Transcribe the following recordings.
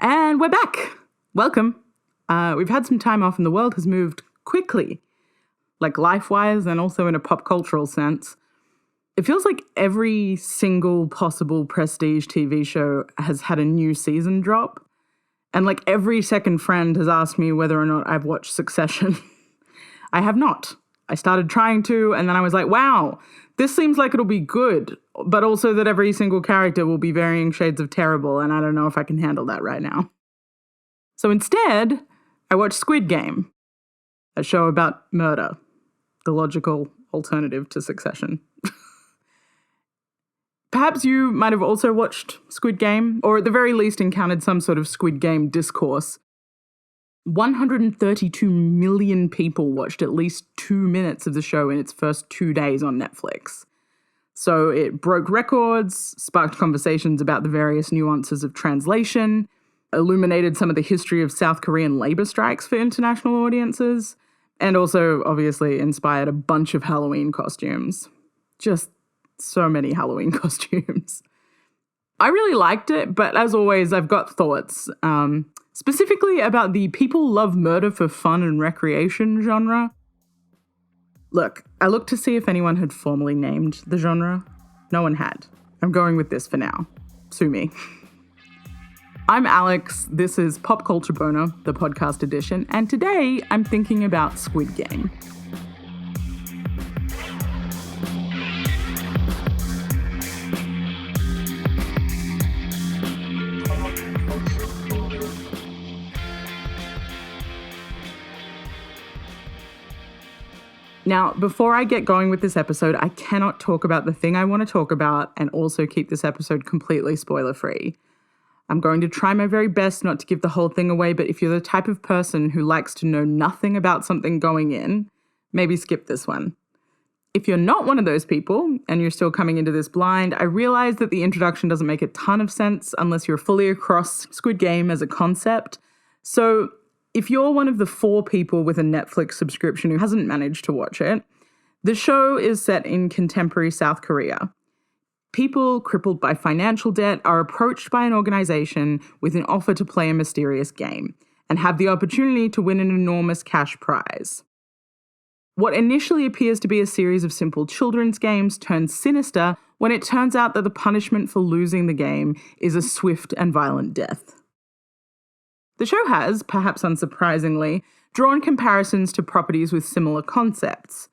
And we're back. Welcome. We've had some time off and the world has moved quickly, like life-wise and also in a pop cultural sense. It feels like every single possible prestige TV show has had a new season drop. And like every second friend has asked me whether or not I've watched Succession. I have not. I started trying to, and then I was like, wow, this seems like it'll be good, but also that every single character will be varying shades of terrible, and I don't know if I can handle that right now. So instead, I watched Squid Game, a show about murder, the logical alternative to Succession. Perhaps you might have also watched Squid Game, or at the very least encountered some sort of Squid Game discourse. 132 million people watched at least 2 minutes of the show in its first 2 days on Netflix. So it broke records, sparked conversations about the various nuances of translation, illuminated some of the history of South Korean labor strikes for international audiences, and also obviously inspired a bunch of Halloween costumes. Just so many Halloween costumes. I really liked it, but as always, I've got thoughts. Specifically about the people love murder for fun and recreation genre. Look, I looked to see if anyone had formally named the genre. No one had. I'm going with this for now. Sue me. I'm Alex, this is Pop Culture Boner, the podcast edition, and today I'm thinking about Squid Game. Now, before I get going with this episode, I cannot talk about the thing I want to talk about and also keep this episode completely spoiler-free. I'm going to try my very best not to give the whole thing away, but if you're the type of person who likes to know nothing about something going in, maybe skip this one. If you're not one of those people and you're still coming into this blind, I realize that the introduction doesn't make a ton of sense unless you're fully across Squid Game as a concept. So if you're one of the 4 people with a Netflix subscription who hasn't managed to watch it, the show is set in contemporary South Korea. People crippled by financial debt are approached by an organization with an offer to play a mysterious game and have the opportunity to win an enormous cash prize. What initially appears to be a series of simple children's games turns sinister when it turns out that the punishment for losing the game is a swift and violent death. The show has, perhaps unsurprisingly, drawn comparisons to properties with similar concepts.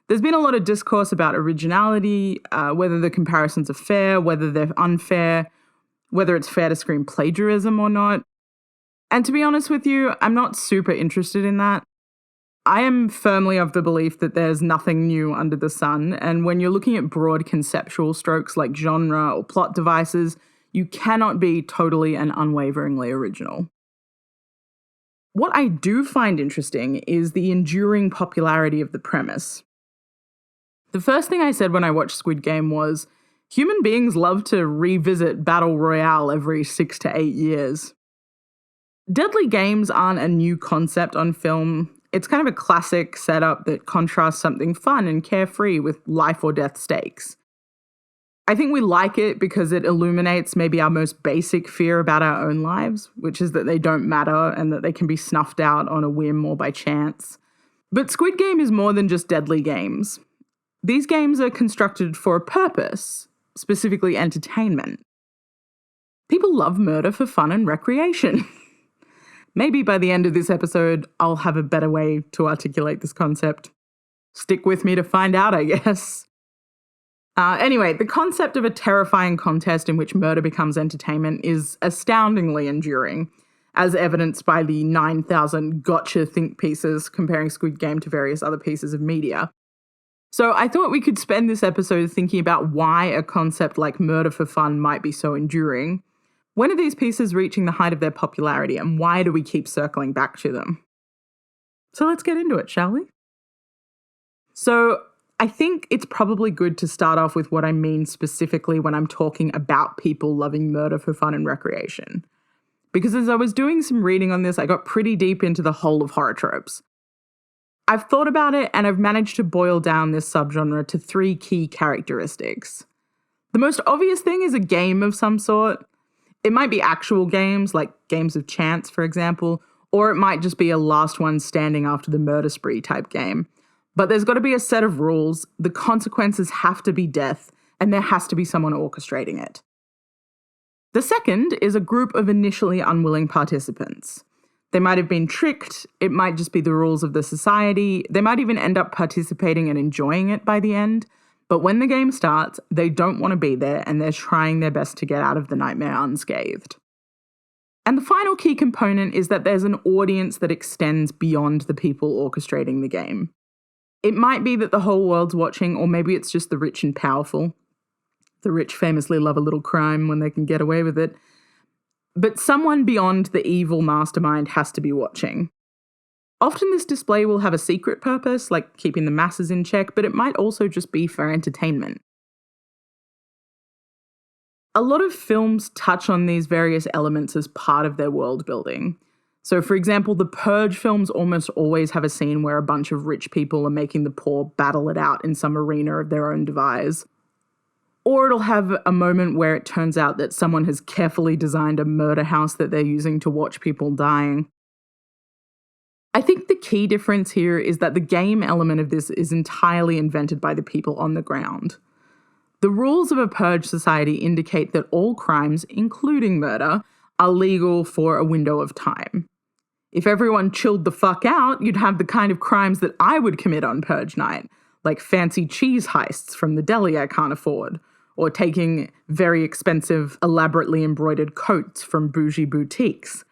There's been a lot of discourse about originality, whether the comparisons are fair, whether they're unfair, whether it's fair to scream plagiarism or not. And to be honest with you, I'm not super interested in that. I am firmly of the belief that there's nothing new under the sun, and when you're looking at broad conceptual strokes like genre or plot devices, you cannot be totally and unwaveringly original. What I do find interesting is the enduring popularity of the premise. The first thing I said when I watched Squid Game was, human beings love to revisit Battle Royale every 6 to 8 years. Deadly games aren't a new concept on film. It's kind of a classic setup that contrasts something fun and carefree with life or death stakes. I think we like it because it illuminates maybe our most basic fear about our own lives, which is that they don't matter and that they can be snuffed out on a whim or by chance. But Squid Game is more than just deadly games. These games are constructed for a purpose, specifically entertainment. People love murder for fun and recreation. Maybe by the end of this episode, I'll have a better way to articulate this concept. Stick with me to find out, I guess. Anyway, the concept of a terrifying contest in which murder becomes entertainment is astoundingly enduring, as evidenced by the 9,000 gotcha think pieces comparing Squid Game to various other pieces of media. So I thought we could spend this episode thinking about why a concept like murder for fun might be so enduring. When are these pieces reaching the height of their popularity, and why do we keep circling back to them? So let's get into it, shall we? So I think it's probably good to start off with what I mean specifically when I'm talking about people loving murder for fun and recreation. Because as I was doing some reading on this, I got pretty deep into the whole of horror tropes. I've thought about it and I've managed to boil down this subgenre to 3 key characteristics. The most obvious thing is a game of some sort. It might be actual games, like games of chance, for example, or it might just be a last one standing after the murder spree type game. But there's got to be a set of rules, the consequences have to be death, and there has to be someone orchestrating it. The second is a group of initially unwilling participants. They might have been tricked, it might just be the rules of the society, they might even end up participating and enjoying it by the end, but when the game starts, they don't want to be there and they're trying their best to get out of the nightmare unscathed. And the final key component is that there's an audience that extends beyond the people orchestrating the game. It might be that the whole world's watching, or maybe it's just the rich and powerful. The rich famously love a little crime when they can get away with it. But someone beyond the evil mastermind has to be watching. Often this display will have a secret purpose, like keeping the masses in check, but it might also just be for entertainment. A lot of films touch on these various elements as part of their world building. So, for example, the Purge films almost always have a scene where a bunch of rich people are making the poor battle it out in some arena of their own devise. Or it'll have a moment where it turns out that someone has carefully designed a murder house that they're using to watch people dying. I think the key difference here is that the game element of this is entirely invented by the people on the ground. The rules of a purge society indicate that all crimes, including murder, are legal for a window of time. If everyone chilled the fuck out, you'd have the kind of crimes that I would commit on purge night, like fancy cheese heists from the deli I can't afford, or taking very expensive, elaborately embroidered coats from bougie boutiques.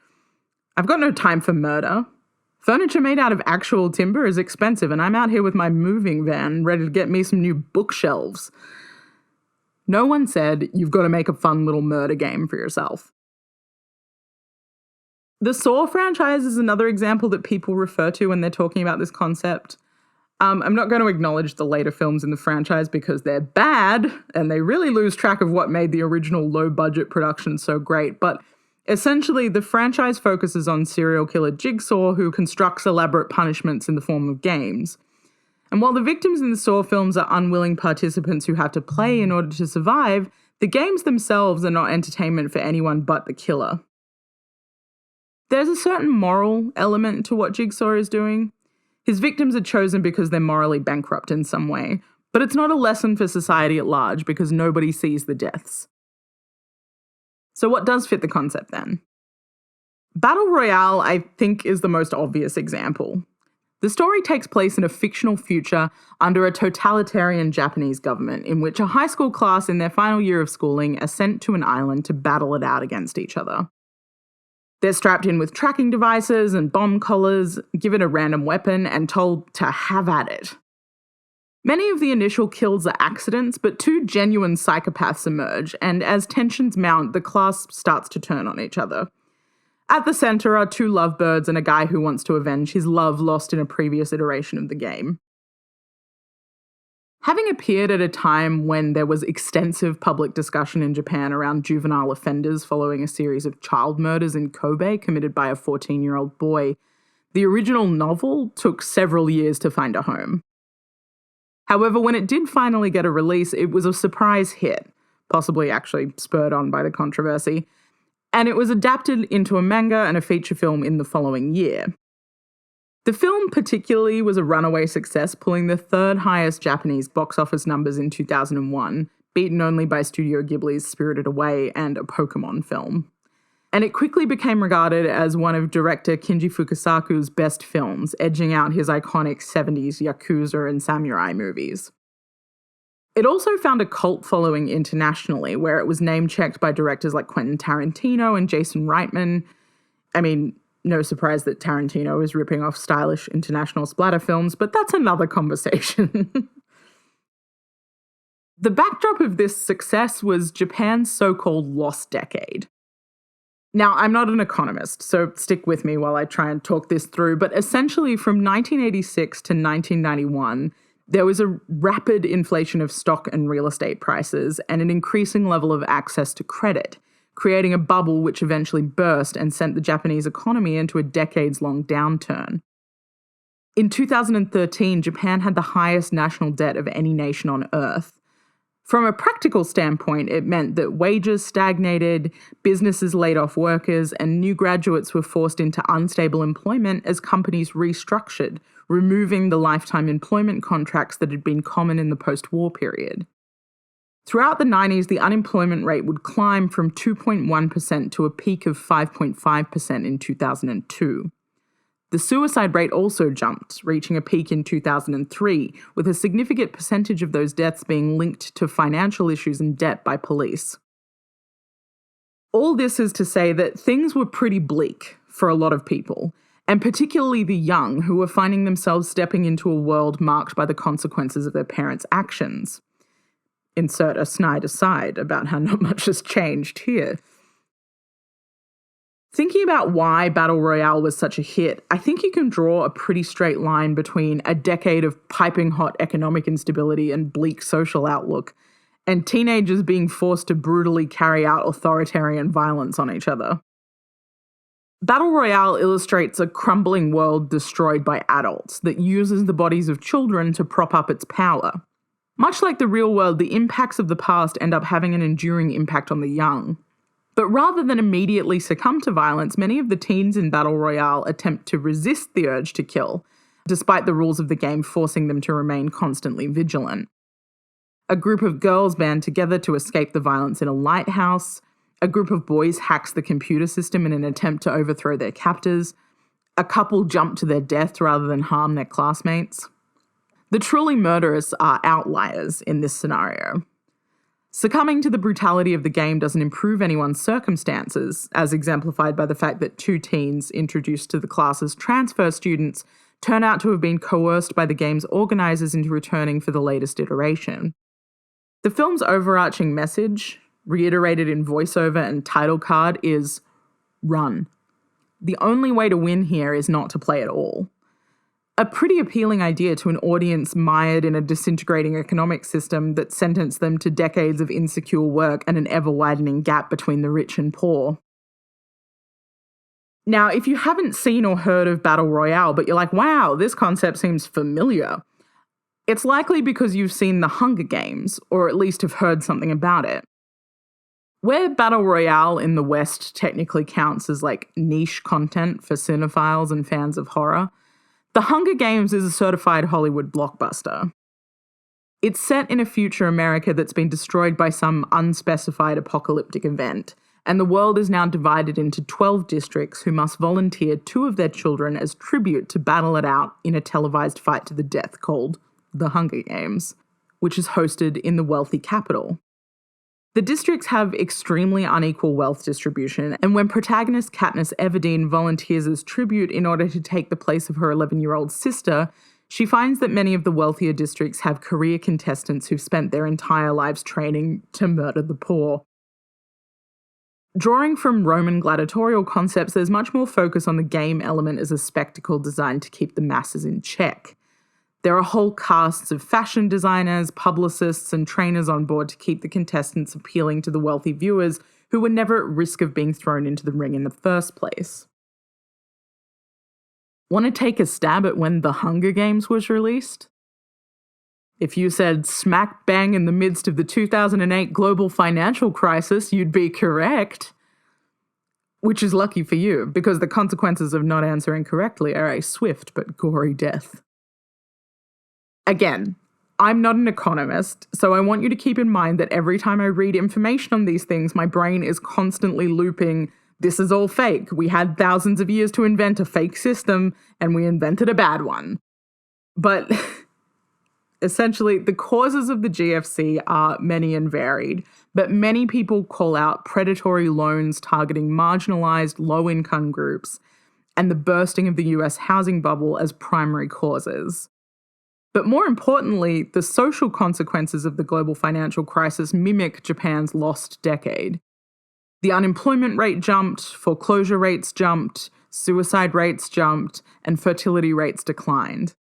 I've got no time for murder. Furniture made out of actual timber is expensive, and I'm out here with my moving van ready to get me some new bookshelves. No one said you've got to make a fun little murder game for yourself. The Saw franchise is another example that people refer to when they're talking about this concept. I'm not going to acknowledge the later films in the franchise because they're bad and they really lose track of what made the original low-budget production so great, but essentially the franchise focuses on serial killer Jigsaw who constructs elaborate punishments in the form of games. And while the victims in the Saw films are unwilling participants who have to play in order to survive, the games themselves are not entertainment for anyone but the killer. There's a certain moral element to what Jigsaw is doing. His victims are chosen because they're morally bankrupt in some way, but it's not a lesson for society at large because nobody sees the deaths. So what does fit the concept then? Battle Royale, I think, is the most obvious example. The story takes place in a fictional future under a totalitarian Japanese government in which a high school class in their final year of schooling are sent to an island to battle it out against each other. They're strapped in with tracking devices and bomb collars, given a random weapon, and told to have at it. Many of the initial kills are accidents, but two genuine psychopaths emerge, and as tensions mount, the class starts to turn on each other. At the centre are two lovebirds and a guy who wants to avenge his love lost in a previous iteration of the game. Having appeared at a time when there was extensive public discussion in Japan around juvenile offenders following a series of child murders in Kobe committed by a 14-year-old boy, the original novel took several years to find a home. However, when it did finally get a release, it was a surprise hit, possibly actually spurred on by the controversy, and it was adapted into a manga and a feature film in the following year. The film particularly was a runaway success, pulling the third highest Japanese box office numbers in 2001, beaten only by Studio Ghibli's Spirited Away and a Pokemon film. And it quickly became regarded as one of director Kinji Fukasaku's best films, edging out his iconic 70s Yakuza and samurai movies. It also found a cult following internationally, where it was name-checked by directors like Quentin Tarantino and Jason Reitman. I mean, no surprise that Tarantino is ripping off stylish international splatter films, but that's another conversation. The backdrop of this success was Japan's so-called lost decade. Now, I'm not an economist, so stick with me while I try and talk this through, but essentially from 1986 to 1991, there was a rapid inflation of stock and real estate prices and an increasing level of access to credit, creating a bubble which eventually burst and sent the Japanese economy into a decades-long downturn. In 2013, Japan had the highest national debt of any nation on Earth. From a practical standpoint, it meant that wages stagnated, businesses laid off workers, and new graduates were forced into unstable employment as companies restructured, removing the lifetime employment contracts that had been common in the post-war period. Throughout the 90s, the unemployment rate would climb from 2.1% to a peak of 5.5% in 2002. The suicide rate also jumped, reaching a peak in 2003, with a significant percentage of those deaths being linked to financial issues and debt by police. All this is to say that things were pretty bleak for a lot of people, and particularly the young who were finding themselves stepping into a world marked by the consequences of their parents' actions. Insert a snide aside about how not much has changed here. Thinking about why Battle Royale was such a hit, I think you can draw a pretty straight line between a decade of piping hot economic instability and bleak social outlook, and teenagers being forced to brutally carry out authoritarian violence on each other. Battle Royale illustrates a crumbling world destroyed by adults that uses the bodies of children to prop up its power. Much like the real world, the impacts of the past end up having an enduring impact on the young. But rather than immediately succumb to violence, many of the teens in Battle Royale attempt to resist the urge to kill, despite the rules of the game forcing them to remain constantly vigilant. A group of girls band together to escape the violence in a lighthouse. A group of boys hacks the computer system in an attempt to overthrow their captors. A couple jump to their death rather than harm their classmates. The truly murderous are outliers in this scenario. Succumbing to the brutality of the game doesn't improve anyone's circumstances, as exemplified by the fact that 2 teens introduced to the class as transfer students turn out to have been coerced by the game's organisers into returning for the latest iteration. The film's overarching message, reiterated in voiceover and title card, is run. The only way to win here is not to play at all. A pretty appealing idea to an audience mired in a disintegrating economic system that sentenced them to decades of insecure work and an ever-widening gap between the rich and poor. Now, if you haven't seen or heard of Battle Royale, but you're like, wow, this concept seems familiar, it's likely because you've seen The Hunger Games, or at least have heard something about it. Where Battle Royale in the West technically counts as like niche content for cinephiles and fans of horror, The Hunger Games is a certified Hollywood blockbuster. It's set in a future America that's been destroyed by some unspecified apocalyptic event, and the world is now divided into 12 districts who must volunteer 2 of their children as tribute to battle it out in a televised fight to the death called The Hunger Games, which is hosted in the wealthy capital. The districts have extremely unequal wealth distribution, and when protagonist Katniss Everdeen volunteers as tribute in order to take the place of her 11-year-old sister, she finds that many of the wealthier districts have career contestants who've spent their entire lives training to murder the poor. Drawing from Roman gladiatorial concepts, there's much more focus on the game element as a spectacle designed to keep the masses in check. There are whole casts of fashion designers, publicists, and trainers on board to keep the contestants appealing to the wealthy viewers who were never at risk of being thrown into the ring in the first place. Want to take a stab at when The Hunger Games was released? If you said smack bang in the midst of the 2008 global financial crisis, you'd be correct. Which is lucky for you, because the consequences of not answering correctly are a swift but gory death. Again, I'm not an economist, so I want you to keep in mind that every time I read information on these things, my brain is constantly looping, this is all fake. We had thousands of years to invent a fake system, and we invented a bad one. But essentially, the causes of the GFC are many and varied, but many people call out predatory loans targeting marginalized low-income groups and the bursting of the US housing bubble as primary causes. But more importantly, the social consequences of the global financial crisis mimic Japan's lost decade. The unemployment rate jumped, foreclosure rates jumped, suicide rates jumped, and fertility rates declined.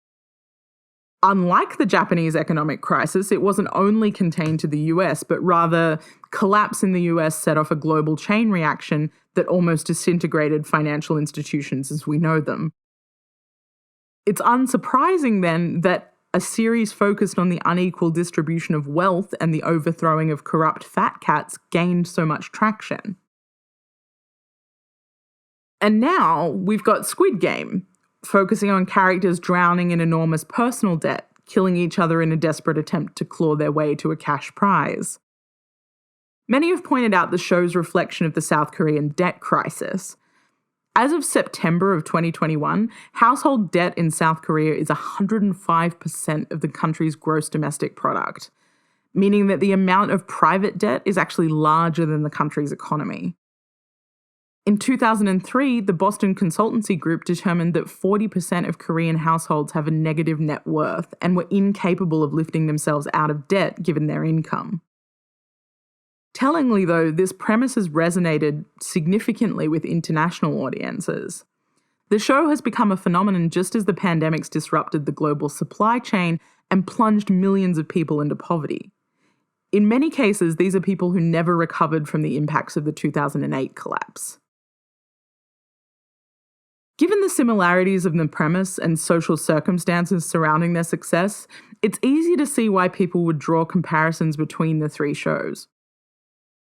Unlike the Japanese economic crisis, it wasn't only contained to the US, but rather collapse in the US set off a global chain reaction that almost disintegrated financial institutions as we know them. It's unsurprising then that a series focused on the unequal distribution of wealth and the overthrowing of corrupt fat cats gained so much traction. And now we've got Squid Game, focusing on characters drowning in enormous personal debt, killing each other in a desperate attempt to claw their way to a cash prize. Many have pointed out the show's reflection of the South Korean debt crisis. As of September of 2021, household debt in South Korea is 105% of the country's gross domestic product, meaning that the amount of private debt is actually larger than the country's economy. In 2003, the Boston Consultancy Group determined that 40% of Korean households have a negative net worth and were incapable of lifting themselves out of debt given their income. Tellingly, though, this premise has resonated significantly with international audiences. The show has become a phenomenon just as the pandemics disrupted the global supply chain and plunged millions of people into poverty. In many cases, these are people who never recovered from the impacts of the 2008 collapse. Given the similarities of the premise and social circumstances surrounding their success, it's easy to see why people would draw comparisons between the three shows.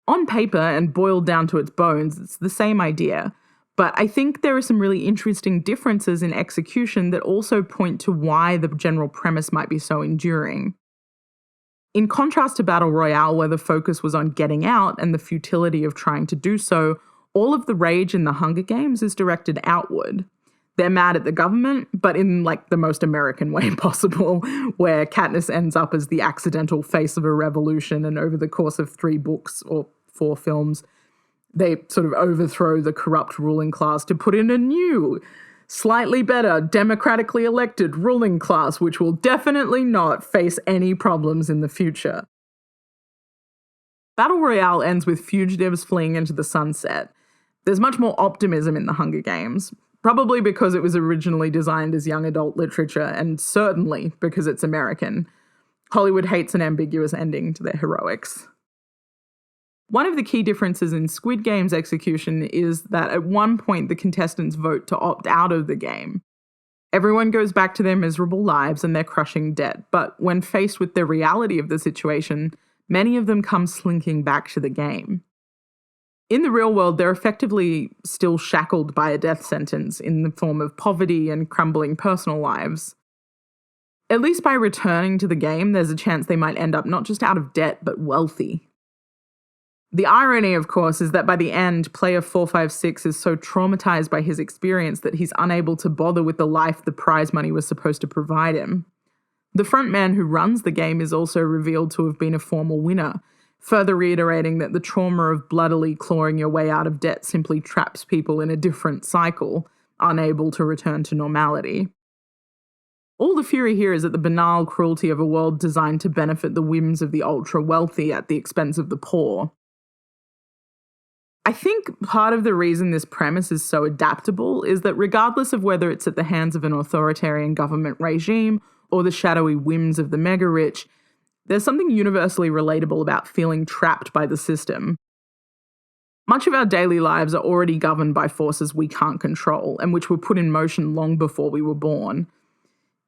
On paper, and boiled down to its bones, it's the same idea, but I think there are some really interesting differences in execution that also point to why the general premise might be so enduring. In contrast to Battle Royale, where the focus was on getting out and the futility of trying to do so, all of the rage in the Hunger Games is directed outward. They're mad at the government, but in the most American way possible, where Katniss ends up as the accidental face of a revolution, and over the course of 3 books or 4 films, they sort of overthrow the corrupt ruling class to put in a new, slightly better, democratically elected ruling class, which will definitely not face any problems in the future. Battle Royale ends with fugitives fleeing into the sunset. There's much more optimism in the Hunger Games, probably because it was originally designed as young adult literature, and certainly because it's American. Hollywood hates an ambiguous ending to their heroics. One of the key differences in Squid Game's execution is that at one point the contestants vote to opt out of the game. Everyone goes back to their miserable lives and their crushing debt, but when faced with the reality of the situation, many of them come slinking back to the game. In the real world, they're effectively still shackled by a death sentence in the form of poverty and crumbling personal lives. At least by returning to the game, there's a chance they might end up not just out of debt, but wealthy. The irony, of course, is that by the end, player 456 is so traumatized by his experience that he's unable to bother with the life the prize money was supposed to provide him. The frontman who runs the game is also revealed to have been a former winner, further reiterating that the trauma of bloodily clawing your way out of debt simply traps people in a different cycle, unable to return to normality. All the fury here is at the banal cruelty of a world designed to benefit the whims of the ultra-wealthy at the expense of the poor. I think part of the reason this premise is so adaptable is that regardless of whether it's at the hands of an authoritarian government regime or the shadowy whims of the mega-rich, there's something universally relatable about feeling trapped by the system. Much of our daily lives are already governed by forces we can't control and which were put in motion long before we were born.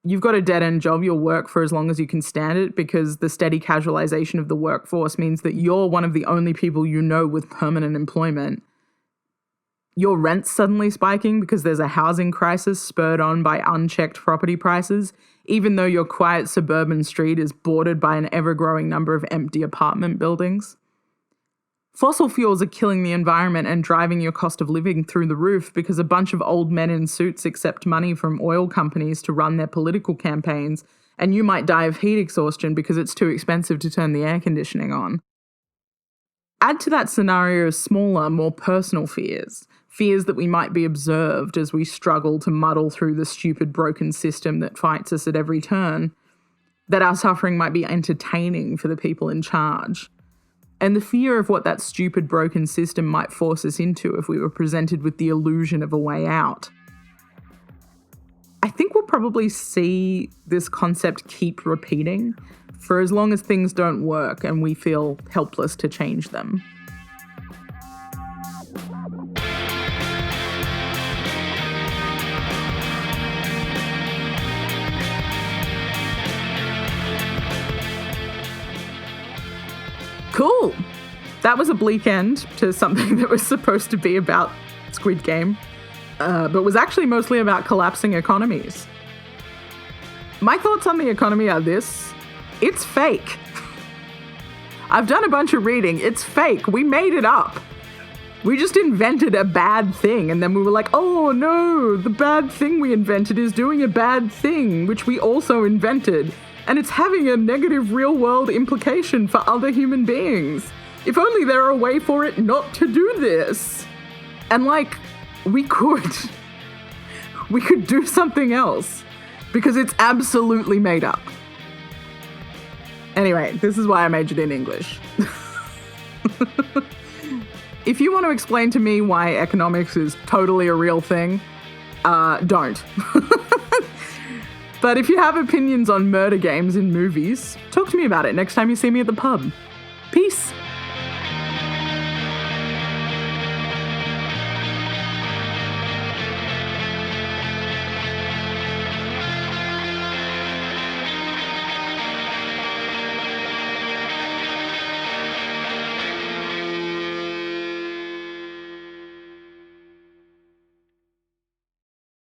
You've got a dead-end job, you'll work for as long as you can stand it because the steady casualization of the workforce means that you're one of the only people you know with permanent employment. Your rent's suddenly spiking because there's a housing crisis spurred on by unchecked property prices, even though your quiet suburban street is bordered by an ever-growing number of empty apartment buildings. Fossil fuels are killing the environment and driving your cost of living through the roof because a bunch of old men in suits accept money from oil companies to run their political campaigns, and you might die of heat exhaustion because it's too expensive to turn the air conditioning on. Add to that scenario smaller, more personal fears that we might be observed as we struggle to muddle through the stupid, broken system that fights us at every turn, that our suffering might be entertaining for the people in charge. And the fear of what that stupid, broken system might force us into if we were presented with the illusion of a way out. I think we'll probably see this concept keep repeating for as long as things don't work and we feel helpless to change them. Cool. That was a bleak end to something that was supposed to be about Squid Game, but was actually mostly about collapsing economies. My thoughts on the economy are this: it's fake. I've done a bunch of reading. It's fake. We made it up. We just invented a bad thing, and then we were like, oh no, the bad thing we invented is doing a bad thing, which we also invented, and it's having a negative real-world implication for other human beings. If only there were a way for it not to do this. And like, we could do something else, because it's absolutely made up. Anyway, this is why I majored in English. If you want to explain to me why economics is totally a real thing, don't. But if you have opinions on murder games in movies, talk to me about it next time you see me at the pub.